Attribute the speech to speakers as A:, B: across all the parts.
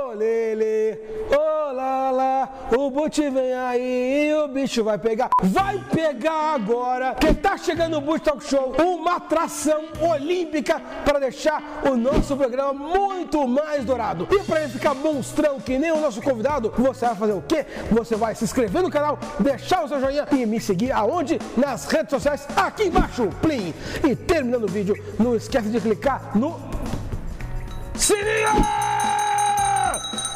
A: Ô lele, ô lala, o boot vem aí e o bicho vai pegar. Vai pegar agora, que tá chegando o Boot Talk Show, uma atração olímpica para deixar o nosso programa muito mais dourado. E para ele ficar monstrão que nem o nosso convidado, você vai fazer o quê? Você vai se inscrever no canal, deixar o seu joinha e me seguir aonde? Nas redes sociais, aqui embaixo, plim. E terminando o vídeo, não esquece de clicar no sininho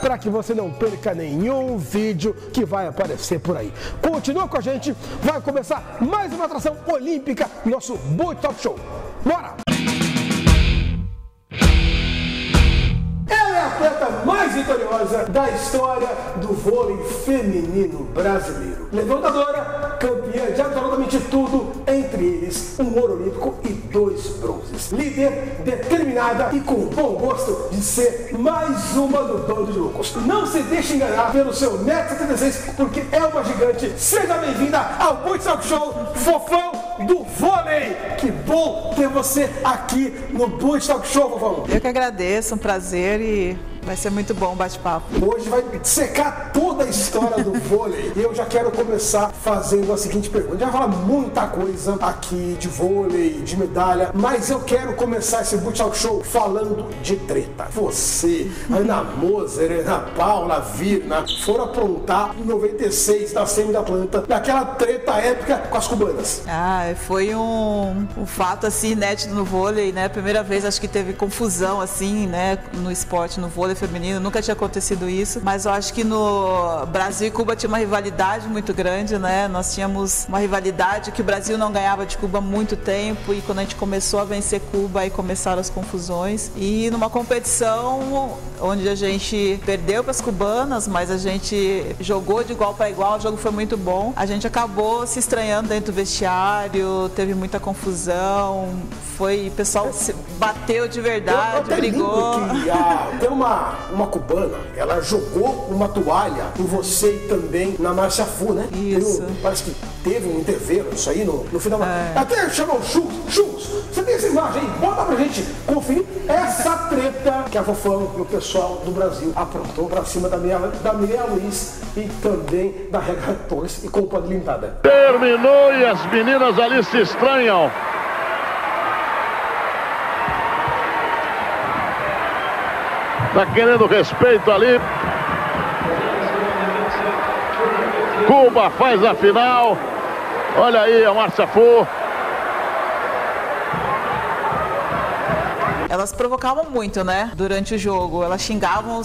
A: para que você não perca nenhum vídeo que vai aparecer por aí. Continua com a gente, vai começar mais uma atração olímpica no nosso Boot Talk Show. Bora! Ela é a atleta mais vitoriosa da história do vôlei feminino brasileiro. Levantadora, campeã de absolutamente tudo, entre eles um ouro olímpico e 2 bronzes. Líder, determinada e com bom gosto de ser mais uma do bando de loucos. Não se deixe enganar pelo seu 1,76m, porque é uma gigante. Seja bem-vinda ao Boot Talk Show, fofão do vôlei. Que bom ter você aqui no Boot Talk Show, fofão.
B: Eu que agradeço, um prazer e vai ser muito bom o bate-papo.
A: Hoje vai secar toda a história do vôlei. E eu já quero começar fazendo a seguinte pergunta. Já vai falar muita coisa aqui de vôlei, de medalha, mas eu quero começar esse Boot Talk Show falando de treta. Você, Ana Moser, Ana Paula, Virna, foram aprontar em 96 da Semi da Atlanta, naquela treta épica com as cubanas.
B: Foi um fato assim inédito no vôlei, né? Primeira vez acho que teve confusão assim, né, no esporte, no vôlei feminino, nunca tinha acontecido isso, mas eu acho que no Brasil e Cuba tinha uma rivalidade muito grande, né? Nós tínhamos uma rivalidade que o Brasil não ganhava de Cuba há muito tempo e quando a gente começou a vencer Cuba, aí começaram as confusões e numa competição onde a gente perdeu para as cubanas, mas a gente jogou de igual para igual, o jogo foi muito bom, a gente acabou se estranhando dentro do vestiário, teve muita confusão, o pessoal se bateu de verdade, brigou.
A: Tem uma cubana, ela jogou uma toalha em você e também na Márcia Fu, né?
B: Isso.
A: Parece que teve um intervalo, isso aí no final. Até chamou o Chus. Você tem essa imagem aí? Bota pra gente conferir essa treta que a Fofão e o pessoal do Brasil aprontou pra cima da Mireia Luiz e também da Regra Torres e Companhia Limitada.
C: Terminou e as meninas ali se estranham. Tá querendo respeito ali. Cuba faz a final. Olha aí a Márcia Fu.
B: Elas provocavam muito, né? Durante o jogo. Elas xingavam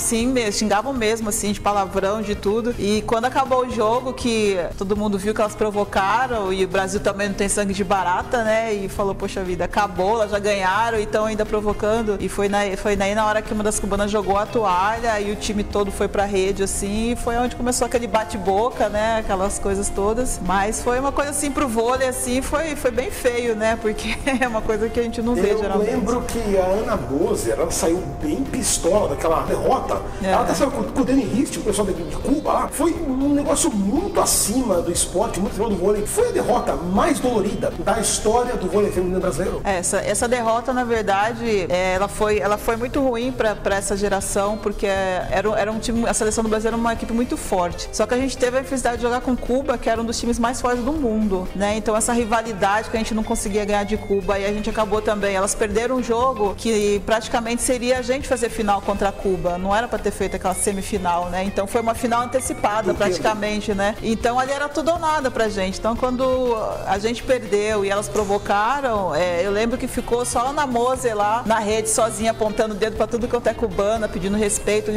B: mesmo, assim, de palavrão, de tudo. E quando acabou o jogo, que todo mundo viu que elas provocaram, e o Brasil também não tem sangue de barata, né? E falou, poxa vida, acabou, elas já ganharam e estão ainda provocando. E foi daí na hora que uma das cubanas jogou a toalha e o time todo foi pra rede, assim, e foi onde começou aquele bate-boca, né? Aquelas coisas todas. Mas foi uma coisa assim pro vôlei, assim, foi bem feio, né? Porque é uma coisa que a gente não vê geralmente.
A: Eu lembro que a Ana Moser, ela saiu bem pistola daquela derrota. Ela até saiu com o Danny Rist, o pessoal de Cuba lá. Foi um negócio muito acima do esporte, muito acima do vôlei. Foi a derrota mais dolorida da história do vôlei feminino brasileiro.
B: Essa derrota, na verdade, ela foi muito ruim para essa geração, porque era um time, a seleção do Brasil era uma equipe muito forte. Só que a gente teve a felicidade de jogar com Cuba, que era um dos times mais fortes do mundo, né? Então essa rivalidade que a gente não conseguia ganhar de Cuba, e a gente acabou também. Elas perderam um jogo que praticamente seria a gente fazer final contra a Cuba, não era para ter feito aquela semifinal, né? Então foi uma final antecipada praticamente, né? Então ali era tudo ou nada pra gente. Então quando a gente perdeu e elas provocaram, eu lembro que ficou só a Ana Moser lá na rede sozinha apontando o dedo para tudo quanto é cubana, pedindo respeito,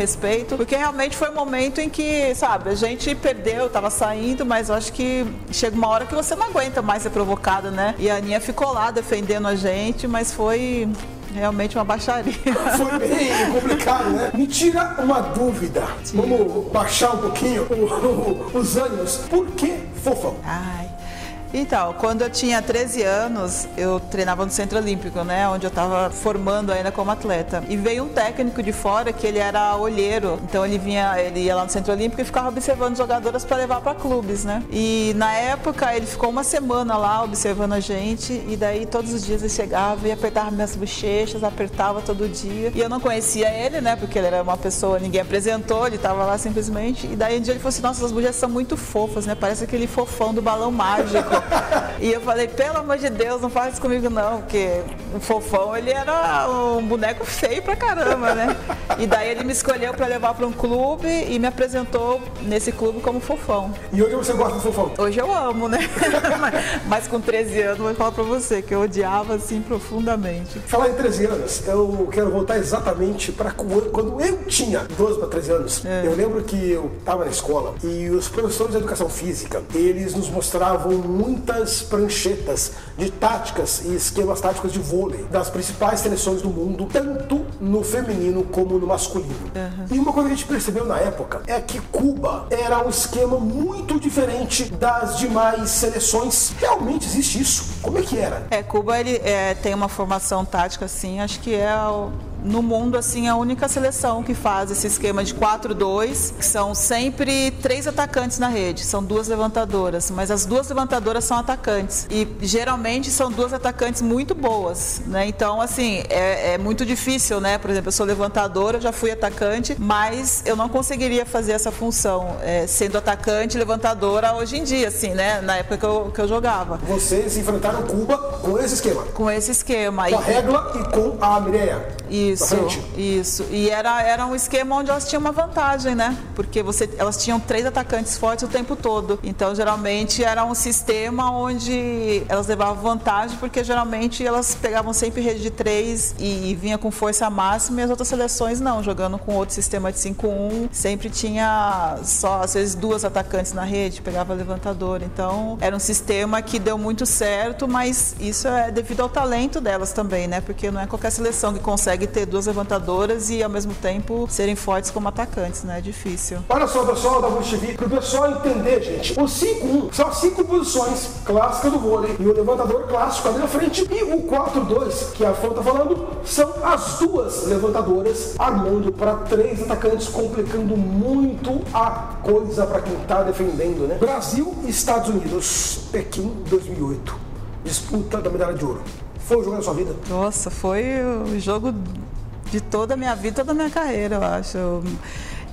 B: porque realmente foi um momento em que, sabe, a gente perdeu, tava saindo, mas eu acho que chega uma hora que você não aguenta mais ser provocada, né? E a Aninha ficou lá defendendo a gente, mas foi realmente uma baixaria.
A: Foi bem complicado, né? Me tira uma dúvida. Sim. Vamos baixar um pouquinho os ânimos. Por que Fofão?
B: Então, quando eu tinha 13 anos, eu treinava no Centro Olímpico, né? Onde eu estava formando ainda como atleta. E veio um técnico de fora que ele era olheiro. Então ele ia lá no Centro Olímpico e ficava observando jogadoras para levar para clubes, né? E na época ele ficou uma semana lá observando a gente. E daí todos os dias ele chegava e apertava minhas bochechas, apertava todo dia. E eu não conhecia ele, né? Porque ele era uma pessoa, ninguém apresentou, ele estava lá simplesmente. E daí um dia ele falou assim, nossa, as bochechas são muito fofas, né? Parece aquele fofão do balão mágico. E eu falei, pelo amor de Deus, não faz isso comigo não, porque o fofão, ele era um boneco feio pra caramba, né? E daí ele me escolheu pra levar pra um clube e me apresentou nesse clube como fofão.
A: E hoje você gosta do fofão?
B: Hoje eu amo, né? Mas com 13 anos, vou falar pra você que eu odiava, assim, profundamente.
A: Falar em 13 anos, eu quero voltar exatamente para quando eu tinha 12 para 13 anos. Eu lembro que eu estava na escola e os professores de educação física, eles nos mostravam muitas pranchetas de táticas e esquemas táticos de vôlei das principais seleções do mundo, tanto no feminino como no masculino. E uma coisa que a gente percebeu na época é que Cuba era um esquema muito diferente das demais seleções. Realmente existe isso? Como é que era?
B: Cuba ele tem uma formação tática assim, acho que no mundo, assim, a única seleção que faz esse esquema de 4-2, que são sempre 3 atacantes na rede, são 2 levantadoras, mas as 2 levantadoras são atacantes e geralmente são 2 atacantes muito boas, né? Então, assim, é muito difícil, né? Por exemplo, eu sou levantadora, eu já fui atacante, mas eu não conseguiria fazer essa função sendo atacante e levantadora hoje em dia, assim, né? Na época que eu jogava.
A: Vocês enfrentaram Cuba com esse esquema?
B: Com esse esquema.
A: Com a Regla e com a Mireia.
B: Isso. E era um esquema onde elas tinham uma vantagem, né? Porque elas tinham 3 atacantes fortes o tempo todo. Então, geralmente, era um sistema onde elas levavam vantagem, porque geralmente elas pegavam sempre rede de 3 e vinha com força máxima, e as outras seleções não, jogando com outro sistema de 5-1. Sempre tinha só, às vezes, 2 atacantes na rede, pegava levantador. Então, era um sistema que deu muito certo, mas isso é devido ao talento delas também, né? Porque não é qualquer seleção que consegue ter 2 levantadoras e ao mesmo tempo serem fortes como atacantes, né? É difícil.
A: Olha só, pessoal da Voz TV, para o pessoal entender, gente, o 5-1 são as 5 posições clássicas do vôlei e o levantador clássico ali na frente, e o 4-2, que a Fran tá falando, são as 2 levantadoras armando para 3 atacantes, complicando muito a coisa para quem tá defendendo, né? Brasil e Estados Unidos, Pequim 2008, disputa da medalha de ouro. Foi o jogo da sua vida?
B: Nossa, foi o jogo de toda a minha vida, toda a minha carreira, eu acho.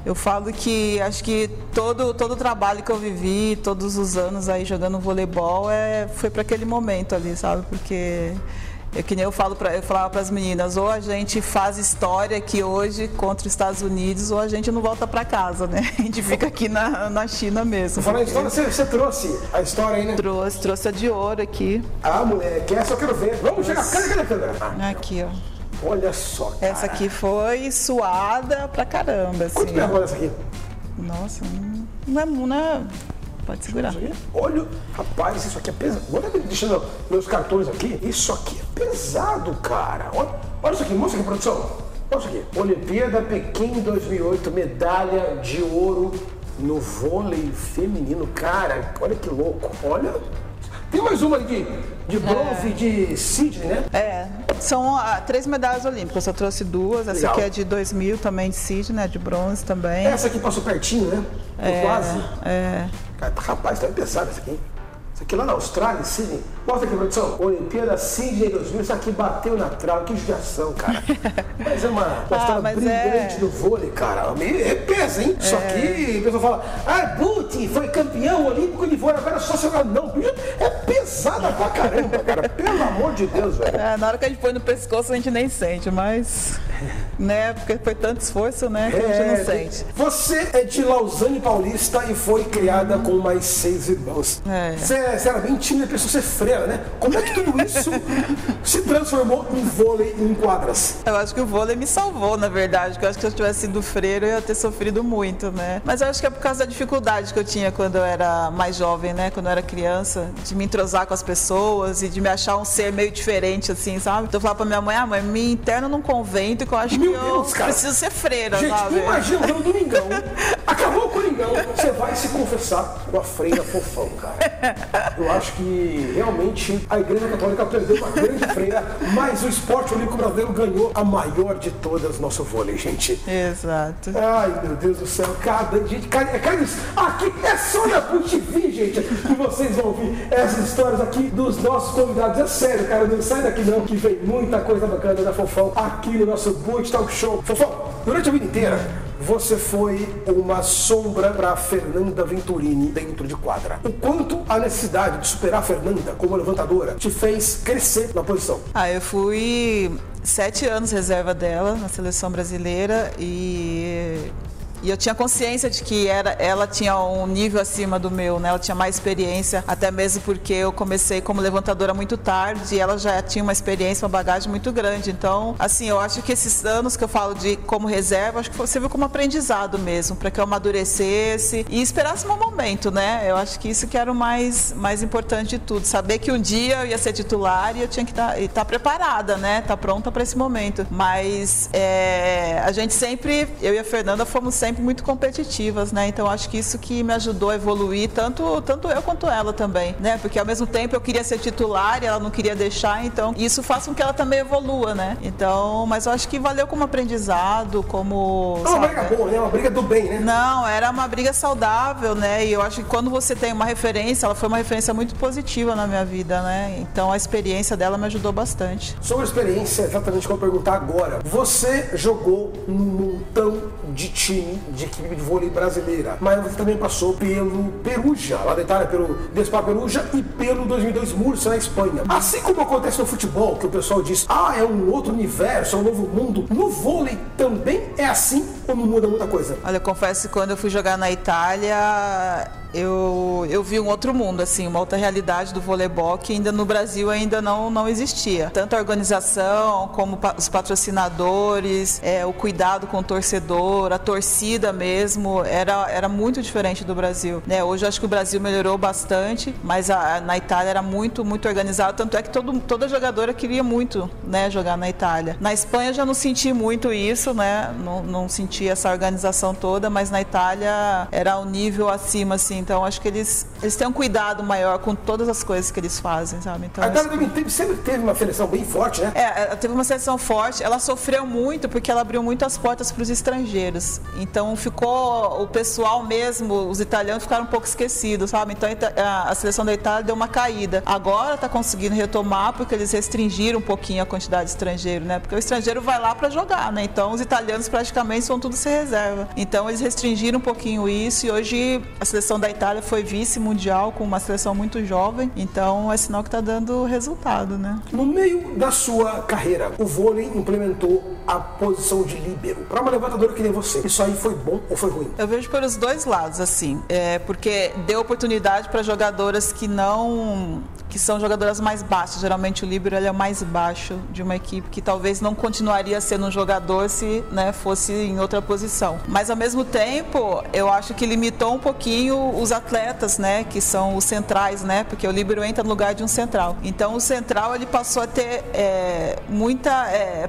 B: Eu falo que acho que todo o trabalho que eu vivi, todos os anos aí jogando voleibol, foi para aquele momento ali, sabe? Porque que nem eu falava para as meninas, ou a gente faz história aqui hoje contra os Estados Unidos, ou a gente não volta para casa, né? A gente fica aqui na China mesmo.
A: Falar em história, você trouxe a história aí, né?
B: Trouxe a de ouro aqui.
A: Ah, moleque, essa eu quero ver. Vamos chegar, cadê a câmera?
B: Aqui, ó.
A: Olha só, cara.
B: Essa aqui foi suada pra caramba, assim.
A: Quanto tempo é essa aqui?
B: Nossa, não é... Pode segurar.
A: Olha, rapaz, isso aqui é pesado. Olha, deixando meus cartões aqui. Isso aqui é pesado, cara. Olha isso aqui, mostra aqui, produção. Olha isso aqui. Olimpíada Pequim 2008, medalha de ouro no vôlei feminino. Cara, olha que louco. Olha. Tem mais uma aqui de bronze de Sydney, né?
B: São 3 medalhas olímpicas. Eu trouxe 2. Essa
A: Legal.
B: Aqui é de 2000 também, de Sydney, né? De bronze também.
A: Essa aqui passou pertinho, né? Quase.
B: É.
A: Rapaz, tá pesado essa aqui, hein? Isso aqui lá na Austrália, Sydney. Mostra aqui, produção. Olimpíada Sydney 2000. Isso aqui bateu na trave. Que judiação, cara. Mas é uma história brilhante do vôlei, cara. É peso, hein? Isso aqui, o pessoal fala, Buti foi campeão olímpico de vôlei, agora é só jogar. Não, é pesada pra caramba, cara. Pelo amor de Deus, velho.
B: Na hora que a gente põe no pescoço, a gente nem sente, mas... né? Porque foi tanto esforço, né? Que a gente não sente.
A: Você é de Lausanne Paulista e foi criada com mais 6 irmãos. Você era bem tímida, a pessoa ser freira, né? Como é que tudo isso se transformou em vôlei em quadras?
B: Eu acho que o vôlei me salvou, na verdade. Porque eu acho que se eu tivesse sido freira, eu ia ter sofrido muito, né? Mas eu acho que é por causa da dificuldade que eu tinha quando eu era mais jovem, né? Quando eu era criança, de me entrosar com as pessoas e de me achar um ser meio diferente, assim, sabe? Então eu falava pra minha mãe, mãe, me interna num convento que eu acho que preciso ser freira,
A: gente,
B: sabe?
A: Imagina no domingão, acabou o Coringão, você vai se confessar com a freira Fofão, cara. Eu acho que realmente a Igreja Católica perdeu uma grande freira, mas o esporte olímpico brasileiro ganhou a maior de todas, nosso vôlei, gente.
B: Exato.
A: Ai, meu Deus do céu, aqui é só na TV, gente, que vocês vão ouvir essas histórias aqui dos nossos convidados. É sério, cara, não sai daqui não, que vem muita coisa bacana da Fofão aqui no nosso Boot Talk Show. Fofão, durante a vida inteira, você foi uma sombra para Fernanda Venturini dentro de quadra. O quanto a necessidade de superar a Fernanda como levantadora te fez crescer na posição?
B: Eu fui 7 anos reserva dela na seleção brasileira e eu tinha consciência de que ela tinha um nível acima do meu, né? Ela tinha mais experiência, até mesmo porque eu comecei como levantadora muito tarde e ela já tinha uma experiência, uma bagagem muito grande. Então, assim, eu acho que esses anos que eu falo de como reserva, acho que serviu como aprendizado mesmo, para que eu amadurecesse e esperasse o meu momento, né? Eu acho que isso que era o mais importante de tudo. Saber que um dia eu ia ser titular e eu tinha que estar preparada, né? Estar pronta para esse momento. Mas a gente sempre, eu e a Fernanda fomos sempre muito competitivas, né? Então acho que isso que me ajudou a evoluir, tanto eu quanto ela também, né? Porque ao mesmo tempo eu queria ser titular e ela não queria deixar, então isso faz com que ela também evolua, né? Então, mas eu acho que valeu como aprendizado, como...
A: É uma briga boa, né? Uma briga do bem, né?
B: Não, era uma briga saudável, né? E eu acho que quando você tem uma referência, ela foi uma referência muito positiva na minha vida, né? Então a experiência dela me ajudou bastante.
A: Sobre a experiência, exatamente o que eu vou perguntar agora. Você jogou num montão de time de equipe de vôlei brasileira, mas você também passou pelo Perugia, lá da Itália, pelo Despar Perugia e pelo 2002 Murcia, na Espanha. Assim como acontece no futebol, que o pessoal diz, é um outro universo, é um novo mundo, no vôlei também é assim ou não muda muita coisa?
B: Olha, eu confesso que quando eu fui jogar na Itália, eu vi um outro mundo, assim, uma outra realidade do voleibol que ainda no Brasil ainda não existia. Tanto a organização como os patrocinadores, o cuidado com o torcedor, a torcida mesmo, era muito diferente do Brasil, né? Hoje eu acho que o Brasil melhorou bastante, mas na Itália era muito, muito organizado, tanto é que toda jogadora queria muito, né, jogar na Itália. Na Espanha eu já não senti muito isso, né? Não senti essa organização toda, mas na Itália era um nível acima, assim. Então acho que eles têm um cuidado maior com todas as coisas que eles fazem, sabe? Então,
A: a Itália sempre teve uma seleção bem forte, né?
B: Ela teve uma seleção forte, ela sofreu muito porque ela abriu muitas portas para os estrangeiros. Então ficou o pessoal mesmo, os italianos ficaram um pouco esquecidos, sabe? Então a seleção da Itália deu uma caída. Agora está conseguindo retomar porque eles restringiram um pouquinho a quantidade de estrangeiro, né? Porque o estrangeiro vai lá para jogar, né? Então os italianos praticamente são tudo sem reserva. Então eles restringiram um pouquinho isso e hoje a seleção da Itália foi vice-mundial com uma seleção muito jovem. Então é sinal que está dando resultado, né?
A: No meio da sua carreira, o vôlei implementou a posição de líbero. Para uma levantadora que nem você, isso aí foi bom ou foi ruim?
B: Eu vejo pelos dois lados, assim. Porque deu oportunidade para jogadoras que são jogadoras mais baixas. Geralmente o líbero ele é o mais baixo de uma equipe, que talvez não continuaria sendo um jogador se, né, fosse em outra posição. Mas ao mesmo tempo, eu acho que limitou um pouquinho os atletas, né, que são os centrais, né, porque o líbero entra no lugar de um central. Então o central ele passou a ter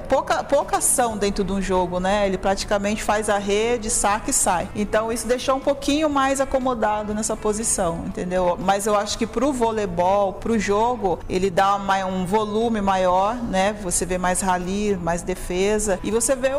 B: pouca ação dentro de um jogo, né? Ele praticamente faz a rede, saca e sai. Então isso deixou um pouquinho mais acomodado nessa posição, entendeu? Mas eu acho que pro voleibol, pro jogo, ele dá um volume maior, né? Você vê mais rally, mais defesa e você vê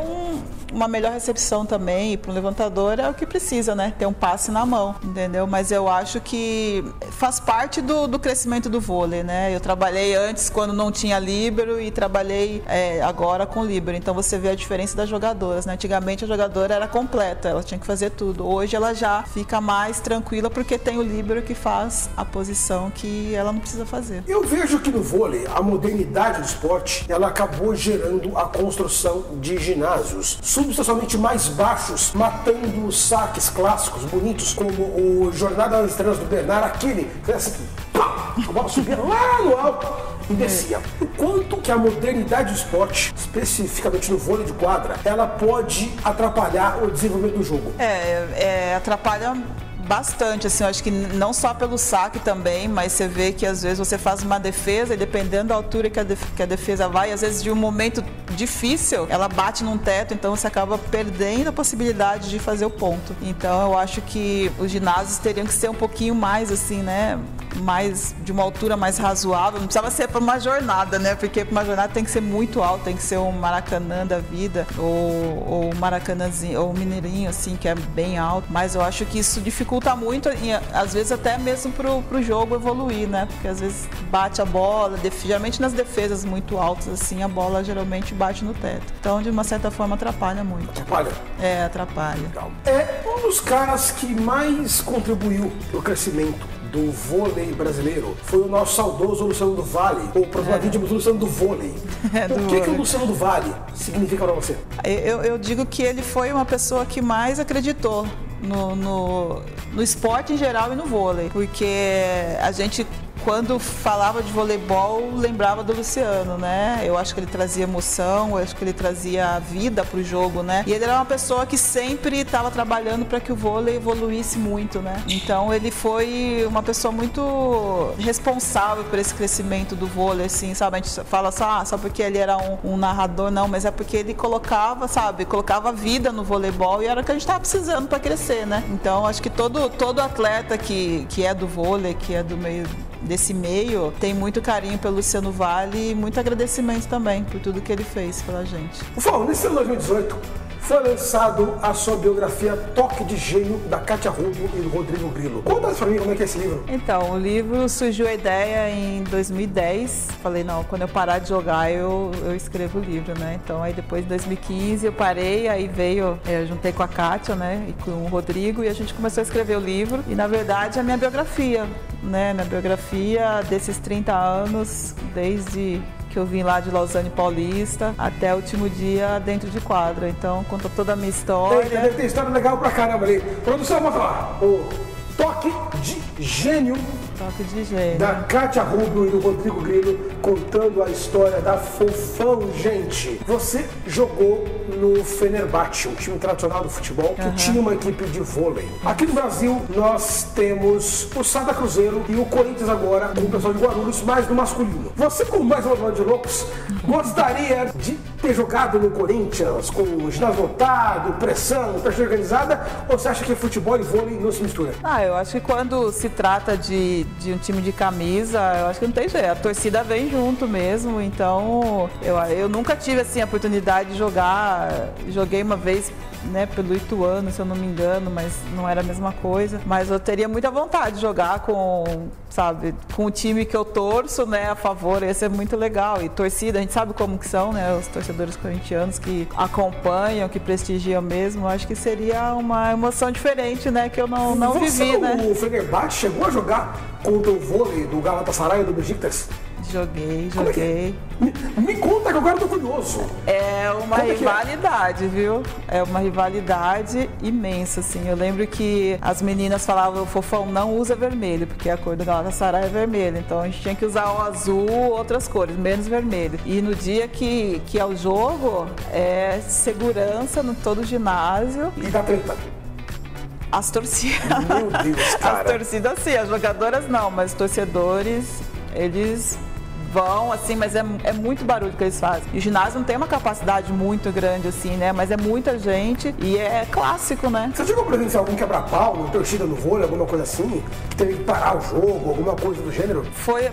B: uma melhor recepção também. E pro levantador é o que precisa, né? Ter um passe na mão, entendeu? Mas eu acho que faz parte do crescimento do vôlei, né? Eu trabalhei antes quando não tinha líbero e trabalhei agora com líbero. Então você vê a diferença das jogadoras, né? Antigamente a jogadora era completa, ela tinha que fazer tudo. Hoje ela já fica mais tranquila porque tem o líbero que faz a posição que ela não precisa fazer.
A: Eu vejo que no vôlei, a modernidade do esporte, ela acabou gerando a construção de ginásios substancialmente mais baixos, matando os saques clássicos, bonitos, como o Jornada das Estrelas do Bernard, aquele que foi assim, pá, a bola subia lá no alto e descia. O quanto que a modernidade do esporte, especificamente no vôlei de quadra, ela pode atrapalhar o desenvolvimento do jogo?
B: Atrapalha Bastante, assim, eu acho que não só pelo saque também, mas você vê que às vezes você faz uma defesa e dependendo da altura que a defesa vai, às vezes de um momento difícil, ela bate num teto, então você acaba perdendo a possibilidade de fazer o ponto. Então eu acho que os ginásios teriam que ser um pouquinho mais assim, né? Mais de uma altura mais razoável, não precisava ser para uma jornada, né? Porque para uma jornada tem que ser muito alto, tem que ser um Maracanã da vida ou um Maracanãzinho ou um Mineirinho assim, que é bem alto, mas eu acho que isso dificulta muito e às vezes até mesmo pro jogo evoluir, né? Porque às vezes bate a bola, geralmente nas defesas muito altas assim, a bola geralmente bate no teto. Então, de uma certa forma, atrapalha muito.
A: Atrapalha?
B: É, atrapalha.
A: Legal. É um dos caras que mais contribuiu pro crescimento do vôlei brasileiro foi o nosso saudoso Luciano do Vale, ou provavelmente o Luciano do Vôlei. O que o Luciano do Vale significa para você?
B: Eu digo que ele foi uma pessoa que mais acreditou no esporte em geral e no vôlei, porque a gente, quando falava de voleibol, lembrava do Luciano, né? Eu acho que ele trazia emoção, eu acho que ele trazia vida pro jogo, né? E ele era uma pessoa que sempre estava trabalhando para que o vôlei evoluísse muito, né? Então ele foi uma pessoa muito responsável por esse crescimento do vôlei, assim, sabe? A gente fala só porque ele era um narrador, não, mas é porque ele colocava, sabe? Colocava vida no voleibol e era o que a gente estava precisando para crescer, né? Então acho que todo atleta que é do vôlei, que é do meio desse meio, tem muito carinho pelo Luciano Vale e muito agradecimento também por tudo que ele fez pela gente.
A: Bom, nesse ano de 2018 foi lançado a sua biografia Toque de Gênio, da Kátia Rubio e do Rodrigo Grilo. Conta pra mim como é que é esse livro.
B: Então, o livro surgiu a ideia em 2010. Falei, não, quando eu parar de jogar, eu escrevo o livro, né? Então, aí depois de 2015 eu parei, aí eu juntei com a Kátia, né? E com o Rodrigo, e a gente começou a escrever o livro. E, na verdade, a minha biografia, né? Minha biografia desses 30 anos, desde que eu vim lá de Lausanne Paulista até o último dia dentro de quadra. Então, conta toda a minha história.
A: Deve ter história legal pra caramba ali. Produção, vamos falar. O Toque de Gênio.
B: Toque de Gênio.
A: Da Kátia Rubio e do Rodrigo Grilo, contando a história da Fofão, gente. Você jogou no Fenerbahçe, um time tradicional do futebol, que tinha uma equipe de vôlei. Aqui no Brasil, nós temos o Sada Cruzeiro e o Corinthians agora, com o pessoal de Guarulhos, mais no masculino. Você, como mais um de loucos, gostaria de ter jogado no Corinthians com ginásio lotado, pressão organizada, ou você acha que futebol e vôlei não se misturam?
B: Eu acho que quando se trata de um time de camisa, eu acho que não tem jeito, a torcida vem junto mesmo, então eu nunca tive assim a oportunidade de jogar, joguei uma vez, né, pelo Ituano, se eu não me engano, mas não era a mesma coisa, mas eu teria muita vontade de jogar com o time que eu torço, né, a favor, ia ser muito legal, e torcida, a gente sabe como que são, né, os torcedores corintianos que acompanham, que prestigiam mesmo, acho que seria uma emoção diferente, né, que eu não vivi, né.
A: O Fenerbahçe chegou a jogar contra o vôlei do Galatasaray e do Beşiktaş?
B: Joguei.
A: Me conta que agora eu tô curioso.
B: É uma rivalidade, viu? É uma rivalidade imensa, assim. Eu lembro que as meninas falavam, Fofão, não usa vermelho, porque a cor do Galatasaray é vermelha. Então a gente tinha que usar o azul, outras cores, menos vermelho. E no dia que é o jogo, é segurança no todo o ginásio.
A: E dá treta.
B: As torcidas.
A: Meu Deus, cara.
B: As torcidas sim, as jogadoras não, mas os torcedores, eles vão, assim, mas é muito barulho que eles fazem. E o ginásio não tem uma capacidade muito grande, assim, né? Mas é muita gente e é clássico, né?
A: Você chegou a presenciar algum quebra-pau, uma torcida no vôlei, alguma coisa assim? Que teve que parar o jogo, alguma coisa do gênero?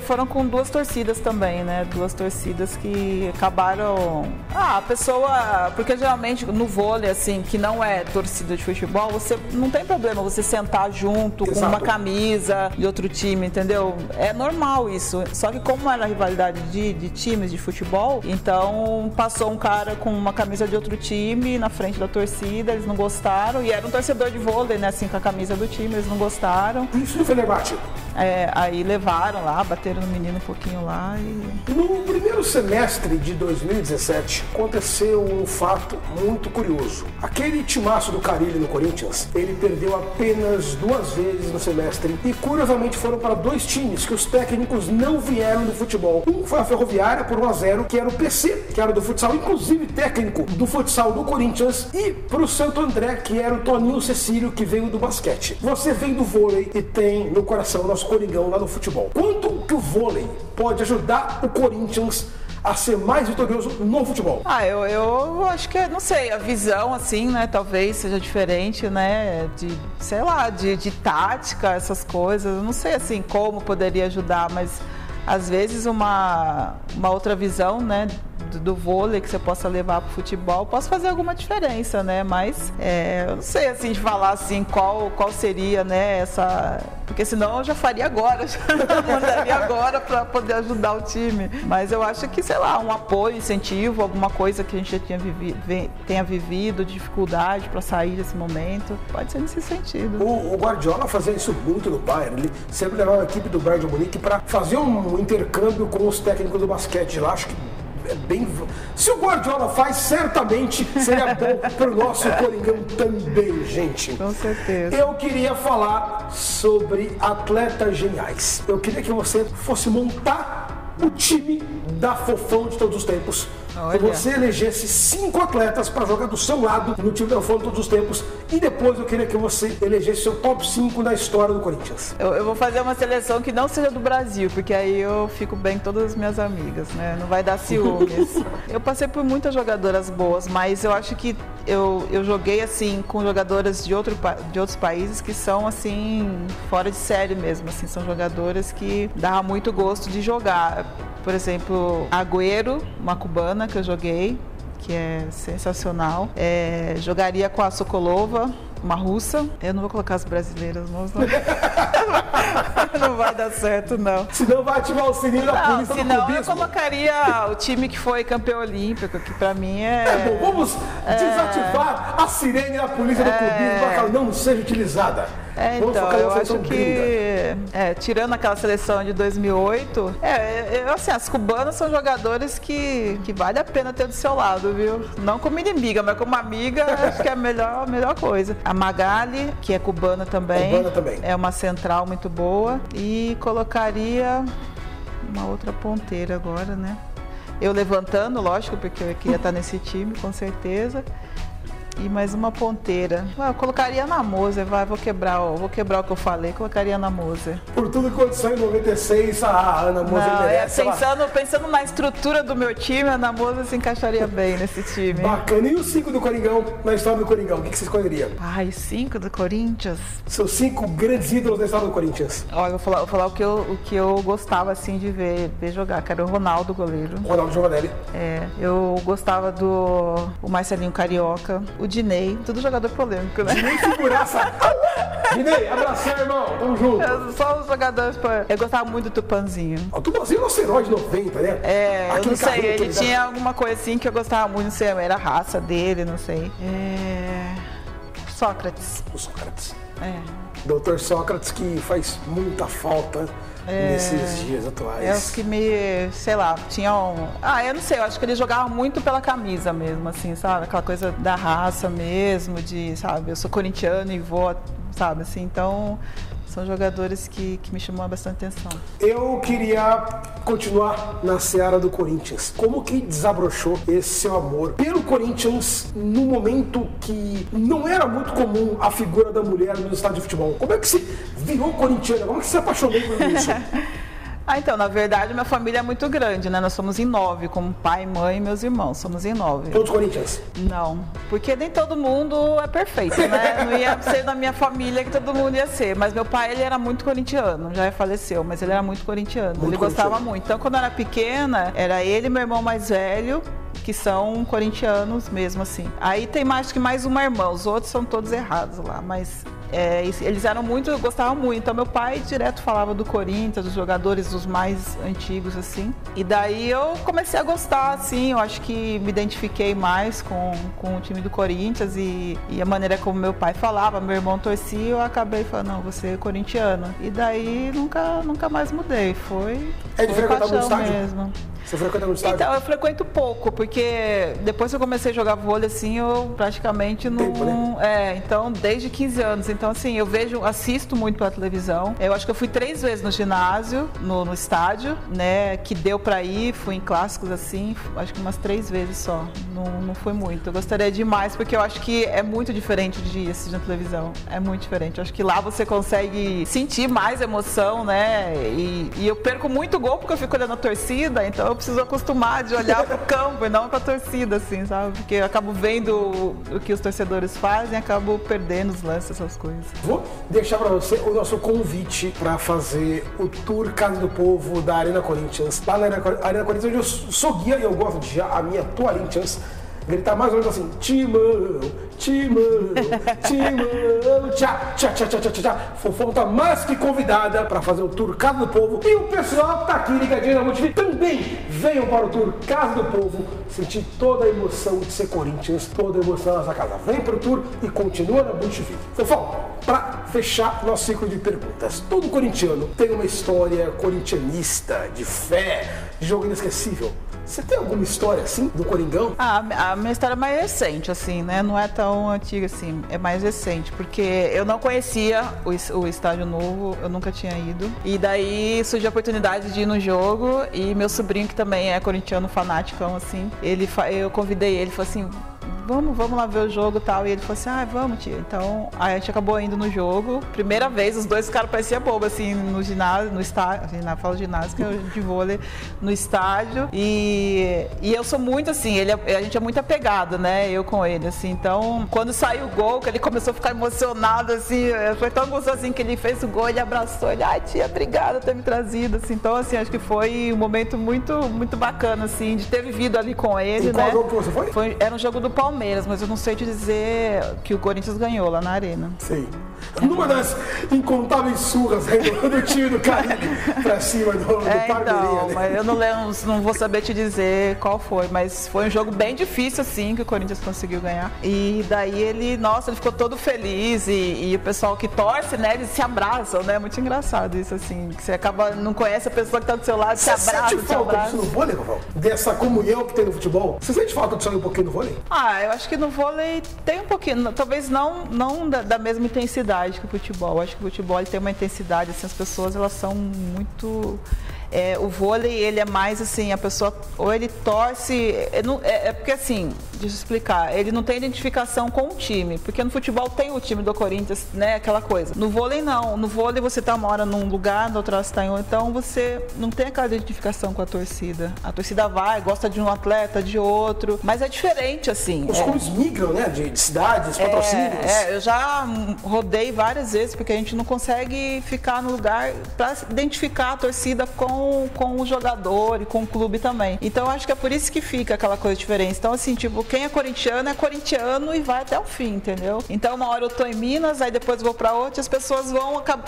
B: Foram com duas torcidas também, né? Duas torcidas que acabaram... a pessoa... Porque geralmente no vôlei, assim, que não é torcida de futebol, você não tem problema você sentar junto com uma camisa de outro time, entendeu? É normal isso. Só que como era a rivalidade de times de futebol, então passou um cara com uma camisa de outro time na frente da torcida, eles não gostaram, e era um torcedor de vôlei, né, assim, com a camisa do time, eles não gostaram.
A: Isso no Fenerbahçe?
B: Aí levaram lá, bateram no menino um pouquinho lá e...
A: No primeiro semestre de 2017, aconteceu um fato muito curioso. Aquele timaço do Carille no Corinthians, ele perdeu apenas 2 vezes no semestre, e curiosamente foram para 2 times que os técnicos não vieram do futebol. futebol. Um foi a Ferroviária por 1-0, que era o PC, que era do futsal, inclusive técnico do futsal do Corinthians, e pro Santo André, que era o Toninho Cecílio, que veio do basquete. Você vem do vôlei e tem no coração o nosso Coringão lá no futebol. Quanto que o vôlei pode ajudar o Corinthians a ser mais vitorioso no futebol?
B: Eu acho que, não sei, a visão, assim, né, talvez seja diferente, né, sei lá, de tática, essas coisas. Eu não sei, assim, como poderia ajudar, mas às vezes uma outra visão, né, do vôlei que você possa levar para o futebol, possa fazer alguma diferença, né? Mas eu não sei, assim, de falar assim, qual seria, né, essa... Porque senão eu já faria agora, já mandaria agora para poder ajudar o time. Mas eu acho que, sei lá, um apoio, incentivo, alguma coisa que a gente já tenha vivido, dificuldade para sair desse momento, pode ser nesse sentido.
A: O Guardiola fazia isso muito no Bayern, ele sempre levava a equipe do Bayern de Munique para fazer um intercâmbio com os técnicos do basquete lá, acho que é bem... Se o Guardiola faz, certamente seria bom para o nosso Coringão também, gente.
B: Com certeza.
A: Eu queria falar sobre atletas geniais. Eu queria que você fosse montar o time da Fofão de todos os tempos. Que você elegesse 5 atletas para jogar do seu lado no time da Fofão de todos os tempos. E depois eu queria que você elegesse seu top 5 da história do Corinthians.
B: Eu vou fazer uma seleção que não seja do Brasil, porque aí eu fico bem com todas as minhas amigas, né? Não vai dar ciúmes. Eu passei por muitas jogadoras boas, mas eu acho que eu joguei assim com jogadoras de outros países que são assim fora de série mesmo, assim, são jogadoras que dava muito gosto de jogar. Por exemplo, Agüero, uma cubana que eu joguei, que é sensacional. Jogaria com a Sokolova, uma russa. Eu não vou colocar as brasileiras, não. Não vai dar certo, não.
A: Senão vai ativar o sininho da polícia.
B: Senão eu colocaria o time que foi campeão olímpico, que pra mim
A: é... bom, vamos desativar a sirene da polícia do clubismo para que ela não seja utilizada.
B: Então, eu acho que, tirando aquela seleção de 2008, assim, as cubanas são jogadores que vale a pena ter do seu lado, viu? Não como inimiga, mas como amiga, acho que é a melhor coisa. A Magali, que é cubana também, é uma central muito boa, e colocaria uma outra ponteira agora, né? Eu levantando, lógico, porque eu queria estar nesse time, com certeza. E mais uma ponteira. Eu colocaria na Moser, vou quebrar o que eu falei, colocaria na Moser.
A: Por tudo que aconteceu em 96, a Ana Moser merece.
B: Pensando na estrutura do meu time, a Ana Moser se encaixaria bem nesse time.
A: Bacana. E os 5 do Coringão, na história do Coringão, o que você escolheria?
B: Os 5 do Corinthians?
A: Seus 5 grandes ídolos da história do Corinthians.
B: Olha, eu vou falar o que eu gostava assim de ver jogar, que era o Ronaldo, goleiro.
A: Ronaldo Giovanelli.
B: Eu gostava o Marcelinho Carioca, o Dinei, tudo jogador polêmico, né?
A: Dinei figuraça. Dinei, abração, irmão. Tamo junto.
B: Só os jogadores. Eu gostava muito do Tupanzinho.
A: O Tupanzinho é o herói de 90, né?
B: Eu não sei, ele tinha alguma coisa assim que eu gostava muito, não sei, era a raça dele, não sei. Sócrates.
A: O Sócrates. Doutor Sócrates, que faz muita falta nesses dias atuais.
B: Os que sei lá, tinham... eu não sei, eu acho que ele jogava muito pela camisa mesmo, assim, sabe? Aquela coisa da raça mesmo, sabe? Eu sou corintiano e vou, sabe? Assim, então... São jogadores que me chamam bastante atenção.
A: Eu queria continuar na seara do Corinthians. Como que desabrochou esse seu amor pelo Corinthians no momento que não era muito comum a figura da mulher no estádio de futebol? Como é que você virou corintiana? Como é que você se apaixonou por isso?
B: Então, na verdade, minha família é muito grande, né? Nós somos em 9, como pai, mãe e meus irmãos. Somos em 9.
A: Todos Corinthians?
B: Não, porque nem todo mundo é perfeito, né? Não ia ser da minha família que todo mundo ia ser. Mas meu pai, ele era muito corintiano, já faleceu, mas ele era muito corintiano. Ele gostava muito. Então, quando eu era pequena, era ele e meu irmão mais velho, que são corintianos mesmo, assim. Aí tem mais uma irmã, os outros são todos errados lá, mas... eles gostavam muito, então meu pai direto falava do Corinthians, dos jogadores dos mais antigos, assim, e daí eu comecei a gostar, assim, eu acho que me identifiquei mais com o time do Corinthians e a maneira como meu pai falava, meu irmão torcia, eu acabei falando, não, você é corintiano, e daí nunca mais mudei, foi
A: de frequentar muito estádio?
B: Mesmo.
A: Você frequenta no estádio?
B: Então, eu frequento pouco, porque depois que eu comecei a jogar vôlei, assim, eu praticamente não...
A: Tempo, né?
B: Então, desde 15 anos. Então, assim, assisto muito pela televisão. Eu acho que eu fui 3 vezes no ginásio, no estádio, né, que deu pra ir, fui em clássicos, assim, acho que umas 3 vezes só. Não foi muito. Eu gostaria de ir mais, porque eu acho que é muito diferente de assistir na televisão. É muito diferente. Eu acho que lá você consegue sentir mais emoção, né, e eu perco muito gol porque eu fico olhando a torcida, então eu preciso acostumar de olhar pro campo e não pra torcida, assim, sabe? Porque eu acabo vendo o que os torcedores fazem e acabo perdendo os lances, essas coisas.
A: Vou deixar para você o nosso convite para fazer o tour Casa do Povo da Arena Corinthians. Lá na Arena Corinthians, onde eu sou guia e eu gosto de a minha Corinthians gritar mais ou menos assim: Timão, Timão, Timão, tchá, tchá, tchá, tchá, tchá, tchá. Fofão tá mais que convidada para fazer o tour Casa do Povo. E o pessoal que tá aqui ligadinho na MultiV também venham para o tour Casa do Povo, sentir toda a emoção de ser Corinthians, toda a emoção nessa casa. Vem pro tour e continua na MultiV. Fofão, para fechar nosso ciclo de perguntas, todo corintiano tem uma história corintianista, de fé, de jogo inesquecível. Você tem alguma história assim do Coringão?
B: A minha história é mais recente, assim, né? Não é tão antiga assim, é mais recente, porque eu não conhecia o Estádio Novo, eu nunca tinha ido. E daí surgiu a oportunidade de ir no jogo e meu sobrinho, que também é corintiano fanático, assim, eu convidei ele, falou assim: vamos lá ver o jogo e tal. E ele falou assim: vamos, tia. Então, aí a gente acabou indo no jogo. Primeira vez, os dois ficaram, parecia bobo, assim, no ginásio, no estádio, fala ginásio, que é de vôlei, no estádio. E eu sou muito, assim, a gente é muito apegado, né, eu com ele, assim. Então, quando saiu o gol, que ele começou a ficar emocionado, assim, foi tão gostoso, assim, que ele fez o gol, ele abraçou, ele: tia, obrigada por ter me trazido, assim. Então, assim, acho que foi um momento muito, muito bacana, assim, de ter vivido ali com ele,
A: e qual
B: né.
A: jogo que você foi?
B: Era um jogo do Palmeiras, mas eu não sei te dizer que o Corinthians ganhou lá na Arena.
A: Sei. Numa das incontáveis surras do time do Caribe pra cima do Palmeirinha.
B: Então, mas eu não vou saber te dizer qual foi, mas foi um jogo bem difícil, assim, que o Corinthians conseguiu ganhar. E daí ele ficou todo feliz e o pessoal que torce, né, eles se abraçam, né? Muito engraçado isso, assim, que você não conhece a pessoa que tá do seu lado, se abraça,
A: Você sente falta disso no vôlei, Rafael? Dessa comunhão que tem no futebol? Você sente falta disso aí um pouquinho no vôlei?
B: Eu acho que no vôlei tem um pouquinho, talvez não da mesma intensidade que o futebol. Eu acho que o futebol ele tem uma intensidade, assim, as pessoas elas são muito... o vôlei, ele é mais assim, a pessoa ou ele torce, porque assim, deixa eu explicar, ele não tem identificação com o time, porque no futebol tem o time do Corinthians, né, aquela coisa. No vôlei não, no vôlei você tá uma hora num lugar, na outra hora você tá em outro, então você não tem aquela identificação com a torcida. A torcida gosta de um atleta, de outro, mas é diferente, assim.
A: Os clubes migram, né, de cidades, patrocínios.
B: Eu já rodei várias vezes, porque a gente não consegue ficar no lugar para identificar a torcida com o jogador e com o clube também. Então, eu acho que é por isso que fica aquela coisa diferente. Então, assim, tipo, quem é corintiano e vai até o fim, entendeu? Então, uma hora eu tô em Minas, aí depois vou para outra, as pessoas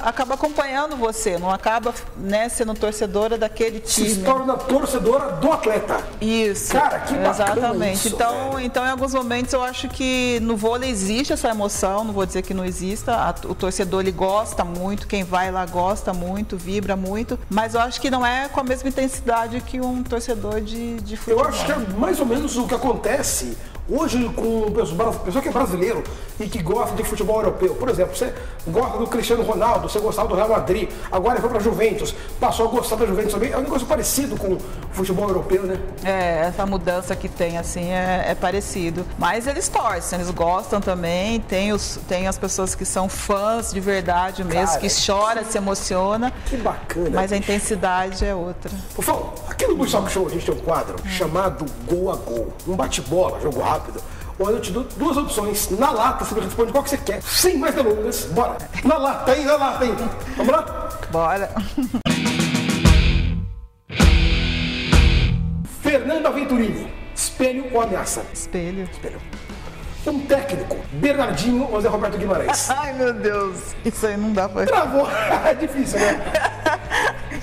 B: acabam acompanhando você, não acaba, né, sendo torcedora daquele time.
A: Se torna torcedora do atleta.
B: Isso.
A: Cara, que bacana.
B: Exatamente.
A: Isso,
B: então, em alguns momentos, eu acho que no vôlei existe essa emoção, não vou dizer que não exista. O torcedor, ele gosta muito, quem vai lá gosta muito, vibra muito, mas eu acho que não é com a mesma intensidade que um torcedor de futebol.
A: Eu acho que é mais ou menos o que acontece hoje com o pessoal que é brasileiro e que gosta de futebol europeu. Por exemplo, você gosta do Cristiano Ronaldo, você gostava do Real Madrid, agora foi para a Juventus, passou a gostar da Juventus também. É um negócio parecido com o futebol europeu, né?
B: Essa mudança que tem, assim, é parecido. Mas eles torcem, eles gostam também. Tem as pessoas que são fãs de verdade mesmo, cara, que chora, se emociona.
A: Que bacana.
B: Mas a intensidade é outra.
A: Fofão, aqui no Multishow Show a gente tem um quadro chamado Gol a Gol. Um bate-bola, jogo rápido. Olha, eu te dou 2 opções. Na lata, você responde qual que você quer. Sem mais delongas, bora. Na lata, hein? Vamos lá?
B: Bora.
A: Fernanda Venturini, espelho ou ameaça?
B: Espelho.
A: Um técnico, Bernardinho ou Zé Roberto Guimarães?
B: Ai, meu Deus. Isso aí não dá pra...
A: Travou. É difícil, né?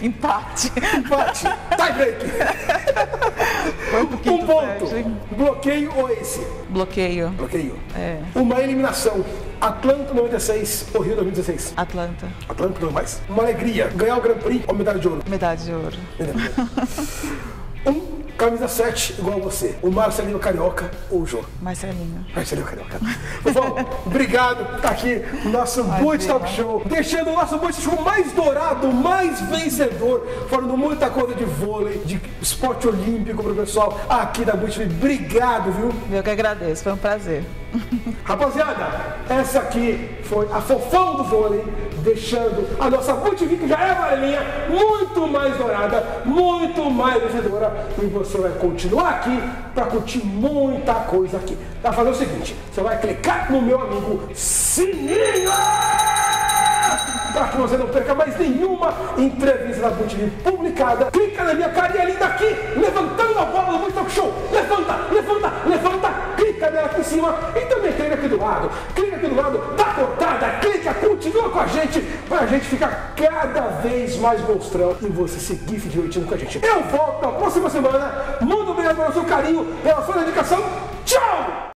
B: Empate.
A: Tie break. Um ponto. Bloqueio ou ace?
B: Bloqueio.
A: Uma eliminação. Atlanta 96 ou Rio 2016?
B: Atlanta.
A: Não mais? Uma alegria. Ganhar o Grand Prix ou medalha de ouro?
B: Medalha de ouro.
A: Camisa 7, igual a você. O Marcelinho Carioca ou o Jô?
B: Marcelinho
A: Carioca. Bom, obrigado por estar aqui no nosso Boot Talk Show. Deixando o nosso Boot Show mais dourado, mais vencedor. Falando muita coisa de vôlei, de esporte olímpico pro pessoal aqui da Boot TV. Obrigado, viu?
B: Eu que agradeço, foi um prazer.
A: Rapaziada, essa aqui foi a fofão do vôlei, deixando a nossa Boot TV, que já é amarelinha, muito mais dourada, muito mais vencedora. E você vai continuar aqui para curtir muita coisa aqui. Vai fazer o seguinte, você vai clicar no meu amigo sininho para que você não perca mais nenhuma entrevista da Boot TV publicada. Clica na minha carinha linda aqui, levantando a bola do Boot Talk Show. Levanta, clica nela aqui em cima e também clica aqui do lado. Clica aqui do lado da cortada, clica, continua com a gente, pra gente ficar cada vez mais monstrão e você seguir se divertindo com a gente. Eu volto na próxima semana. Muito obrigado pelo seu carinho, pela sua dedicação. Tchau!